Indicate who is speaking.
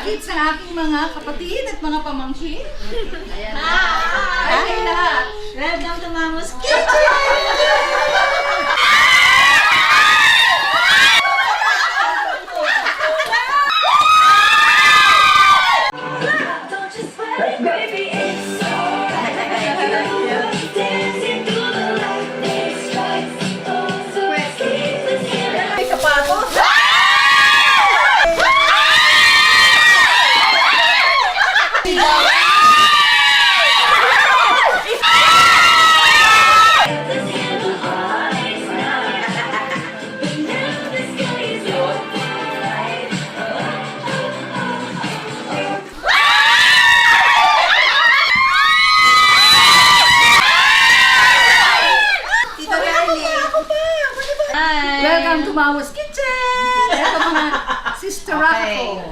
Speaker 1: kids ng aking mga kapatid at mga pamangkin.
Speaker 2: Ayan.
Speaker 1: Hi! lahat.
Speaker 2: Welcome to Mama's Kitchen!
Speaker 1: May sapatos.
Speaker 2: Hi!
Speaker 1: Welcome to Mama's Kitchen! Ito mga sister rock
Speaker 2: Okay.
Speaker 1: ko.